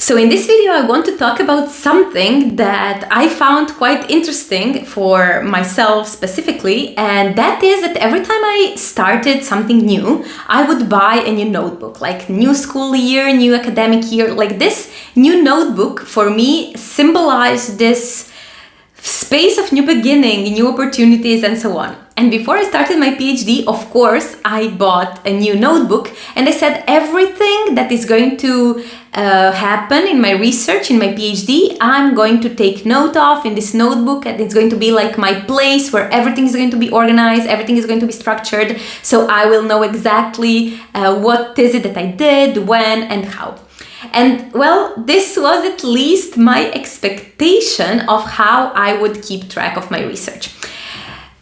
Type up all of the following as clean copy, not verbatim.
So in this video, I want to talk about something that I found quite interesting for myself specifically, and that is that every time I started something new, I would buy a new notebook, like new school year, new academic year. Like this new notebook for me symbolized this space of new beginning, new opportunities, and so on. And before I started my PhD, of course, I bought a new notebook and I said everything that is going to happen in my research, in my PhD, I'm going to take note of in this notebook, and it's going to be like my place where everything is going to be organized, everything is going to be structured, so I will know exactly what is it that I did, when, and how. And well, this was at least my expectation of how I would keep track of my research.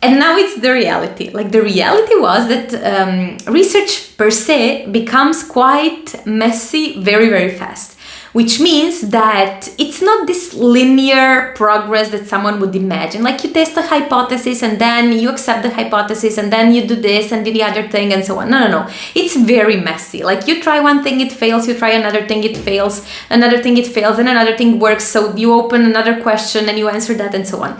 And now it's the reality. Like the reality was that research per se becomes quite messy very, very fast. Which means that it's not this linear progress that someone would imagine. Like you test a hypothesis and then you accept the hypothesis and then you do this and do the other thing and so on. No. It's very messy. Like you try one thing, it fails. You try another thing, it fails. Another thing, it fails. And another thing works. So you open another question and you answer that and so on.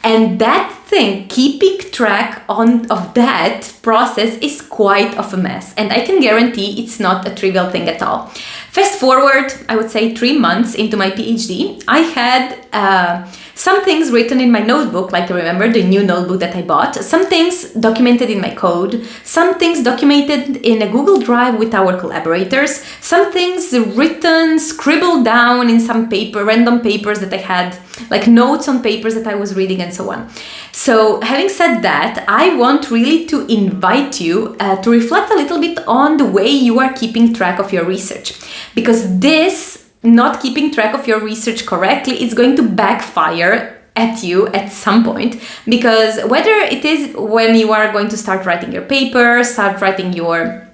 And that thing, keeping track of that process is quite of a mess. And I can guarantee it's not a trivial thing at all. Fast forward, I would say 3 months into my PhD, I had some things written in my notebook, like I remember the new notebook that I bought, some things documented in my code, some things documented in a Google Drive with our collaborators, some things written, scribbled down in some paper, random papers that I had, like notes on papers that I was reading and so on. So having said that, I want really to invite you to reflect a little bit on the way you are keeping track of your research. Because this not keeping track of your research correctly is going to backfire at you at some point, because whether it is when you are going to start writing your paper, start writing your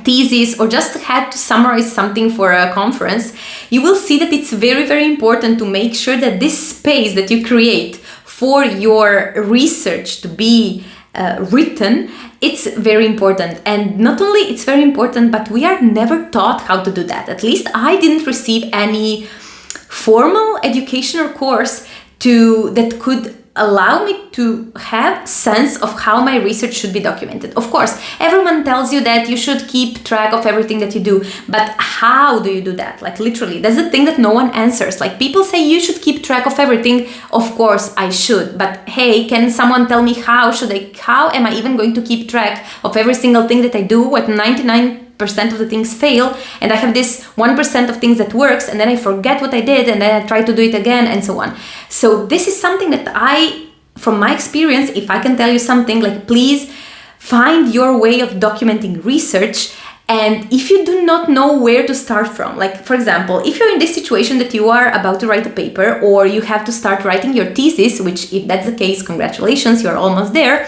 thesis, or just had to summarize something for a conference, you will see that it's very, very important to make sure that this space that you create for your research to be written, it's very important. And not only it's very important, but we are never taught how to do that. At least I didn't receive any formal education or course that could allow me to have sense of how my research should be documented. Of course, everyone tells you that you should keep track of everything that you do, but how do you do that? Like literally, that's the thing that no one answers. Like people say you should keep track of everything. Of course I should, but hey, can someone tell me how am I even going to keep track of every single thing that I do when 99% of the things fail, and I have this 1% of things that works, and then I forget what I did, and then I try to do it again, and so on. So this is something that from my experience, if I can tell you something, like please find your way of documenting research. And if you do not know where to start from, like for example, if you're in this situation that you are about to write a paper, or you have to start writing your thesis, which if that's the case, congratulations, you're almost there.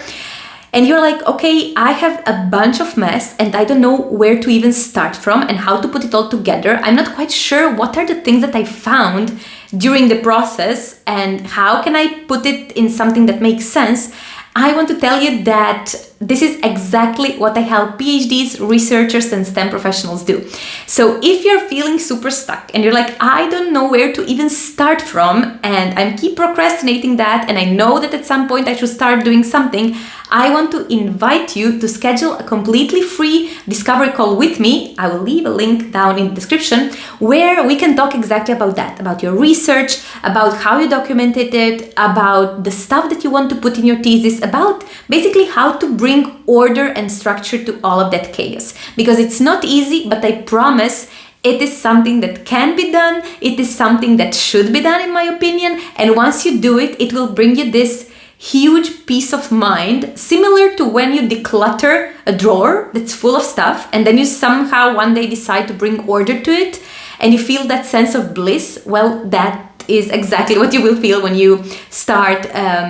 And you're like, okay, I have a bunch of mess and I don't know where to even start from and how to put it all together. I'm not quite sure what are the things that I found during the process and how can I put it in something that makes sense. I want to tell you that this is exactly what I help PhDs, researchers, and STEM professionals do. So if you're feeling super stuck and you're like, I don't know where to even start from, and I keep procrastinating that, and I know that at some point I should start doing something, I want to invite you to schedule a completely free discovery call with me. I will leave a link down in the description where we can talk exactly about that, about your research, about how you documented it, about the stuff that you want to put in your thesis, about basically how to bring order and structure to all of that chaos. Because it's not easy, but I promise it is something that can be done. It is something that should be done, in my opinion. And once you do it, it will bring you this huge peace of mind, similar to when you declutter a drawer that's full of stuff and then you somehow one day decide to bring order to it and you feel that sense of bliss. Well, that is exactly what you will feel when you start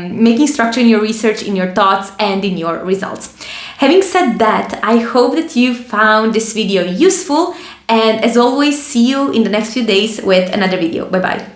making structure in your research, in your thoughts, and in your results. Having said that, I hope that you found this video useful, and as always, see you in the next few days with another video. Bye bye.